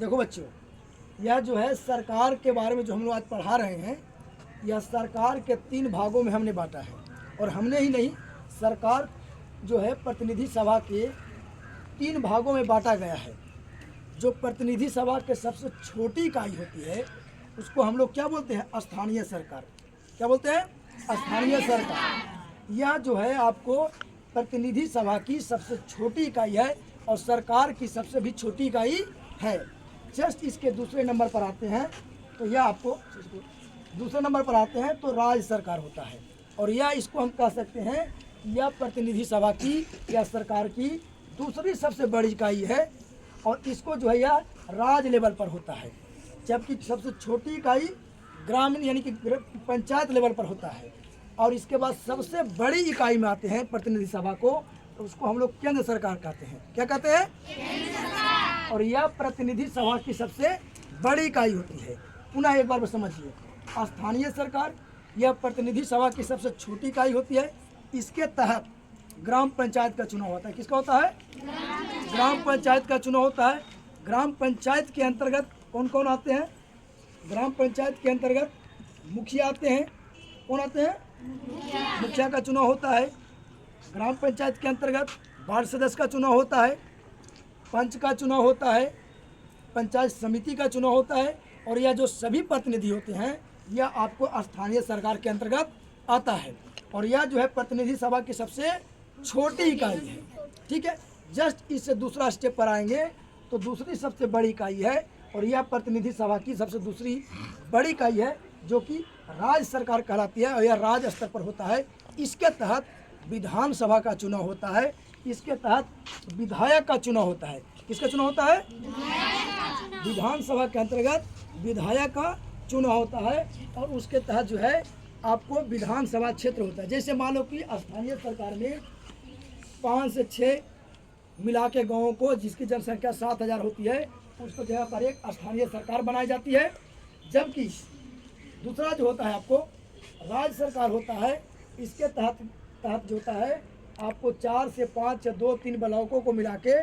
देखो बच्चों, यह जो है सरकार के बारे में जो हम लोग आज पढ़ा रहे हैं, यह सरकार के 3 भागों में हमने बांटा है। और हमने ही नहीं, सरकार जो है प्रतिनिधि सभा के 3 भागों में बांटा गया है। जो प्रतिनिधि सभा के सबसे छोटी इकाई होती है उसको हम लोग क्या बोलते हैं? स्थानीय सरकार। क्या बोलते हैं? स्थानीय सरकार। यह जो है आपको प्रतिनिधि सभा की सबसे छोटी इकाई है और सरकार की सबसे भी छोटी इकाई है। जस्ट इसके दूसरे नंबर पर आते हैं तो यह आपको दूसरे नंबर पर आते हैं तो राज्य सरकार होता है। और यह इसको हम कह सकते हैं यह प्रतिनिधि सभा की या सरकार की दूसरी सबसे बड़ी इकाई है और इसको जो है यह राज्य लेवल पर होता है। जबकि सबसे छोटी इकाई ग्रामीण यानी कि पंचायत लेवल पर होता है। और इसके बाद सबसे बड़ी इकाई में आते हैं प्रतिनिधि सभा को, तो उसको हम लोग केंद्र सरकार कहते हैं। क्या कहते हैं? और यह प्रतिनिधि सभा की सबसे बड़ी इकाई होती है। पुनः एक बार समझिए, स्थानीय सरकार यह प्रतिनिधि सभा की सबसे छोटी इकाई होती है। इसके तहत ग्राम पंचायत का चुनाव होता है। किसका होता है? ग्राम पंचायत का चुनाव होता है। ग्राम पंचायत के अंतर्गत कौन कौन आते हैं? ग्राम पंचायत के अंतर्गत मुखिया आते हैं। कौन आते हैं? मुखिया का चुनाव होता है। ग्राम पंचायत के अंतर्गत वार्ड सदस्य का चुनाव होता है, पंच का चुनाव होता है, पंचायत समिति का चुनाव होता है। और यह जो सभी प्रतिनिधि होते हैं यह आपको स्थानीय सरकार के अंतर्गत आता है। और यह जो है प्रतिनिधि सभा की सबसे छोटी इकाई है। ठीक है, जस्ट इससे दूसरा स्टेप पर आएंगे तो दूसरी सबसे बड़ी इकाई है और यह प्रतिनिधि सभा की सबसे दूसरी बड़ी इकाई है जो कि राज्य सरकार कहलाती है और यह राज्य स्तर पर होता है। इसके तहत विधानसभा का चुनाव होता है। इसके तहत विधायक का चुनाव होता है। किसका चुनाव होता है? विधानसभा के अंतर्गत विधायक का चुनाव होता है और उसके तहत जो है आपको विधानसभा क्षेत्र होता है। जैसे मान लो कि स्थानीय सरकार में 5 से 6 मिला के गाँवों को जिसकी जनसंख्या 7,000 होती है उसको जगह पर एक स्थानीय सरकार बनाई जाती है। जबकि दूसरा जो होता है आपको राज्य सरकार होता है। इसके तहत जो होता है आपको 4 से 5 या 2-3 ब्लॉकों को मिला के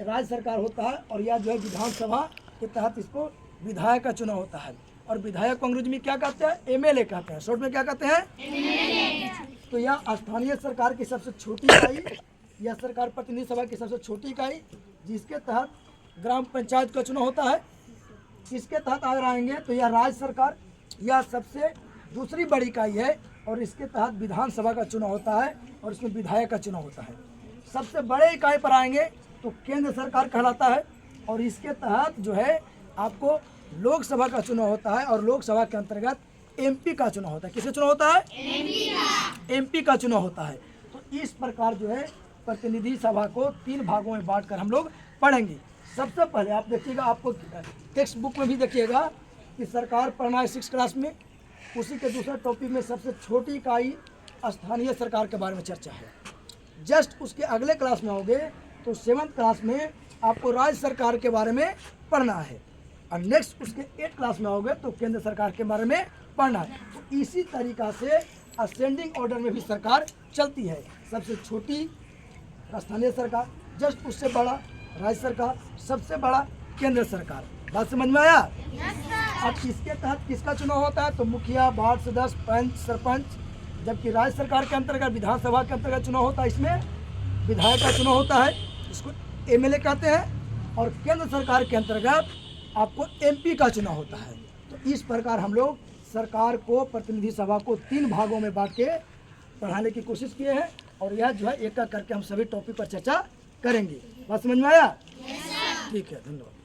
राज्य सरकार होता है। और यह जो है विधानसभा के तहत इसको विधायक का चुनाव होता है। और विधायक को अंग्रेजी में क्या कहते हैं? एमएलए कहते हैं। शॉर्ट में क्या कहते हैं? तो यह स्थानीय सरकार की सबसे छोटी इकाई, यह सरकार प्रतिनिधि सभा की सबसे छोटी इकाई जिसके तहत ग्राम पंचायत का चुनाव होता है। इसके तहत अगर आएंगे तो यह राज्य सरकार, यह सबसे दूसरी बड़ी इकाई है और इसके तहत विधानसभा का चुनाव होता है और इसमें विधायक का चुनाव होता है। सबसे बड़े इकाई पर आएंगे तो केंद्र सरकार कहलाता है और इसके तहत जो है आपको लोकसभा का चुनाव होता है और लोकसभा के अंतर्गत एमपी का चुनाव होता है। किसका चुनाव होता है? एमपी का चुनाव होता है। तो इस प्रकार जो है प्रतिनिधि सभा को 3 भागों में बांटकर हम लोग पढ़ेंगे। सबसे पहले आप देखिएगा, आपको टेक्स्ट बुक में भी देखिएगा कि सरकार पढ़ना है 6 क्लास में, उसी के दूसरा टॉपिक में सबसे छोटी इकाई स्थानीय सरकार के बारे में चर्चा है। जस्ट उसके अगले क्लास में होगे तो 7th क्लास में आपको राज्य सरकार के बारे में पढ़ना है और नेक्स्ट उसके 8th क्लास में होगे तो केंद्र सरकार के बारे में पढ़ना है। तो इसी तरीक़ा से असेंडिंग ऑर्डर में भी सरकार चलती है। सबसे छोटी स्थानीय सरकार, जस्ट उससे बड़ा राज्य सरकार, सबसे बड़ा केंद्र सरकार। बात समझ में आया? अब इसके तहत किसका चुनाव होता है? तो मुखिया, वार्ड सदस्य, पंच, सरपंच। जबकि राज्य सरकार के अंतर्गत विधानसभा के अंतर्गत चुनाव होता है, इसमें विधायक का चुनाव होता है, इसको एमएलए कहते हैं। और केंद्र सरकार के अंतर्गत आपको एमपी का चुनाव होता है। तो इस प्रकार हम लोग सरकार को, प्रतिनिधि सभा को 3 भागों में बांट के पढ़ाने की कोशिश किए हैं और यह जो है एक एक करके हम सभी टॉपिक पर चर्चा करेंगे। बात समझ में आया? ठीक है, धन्यवाद।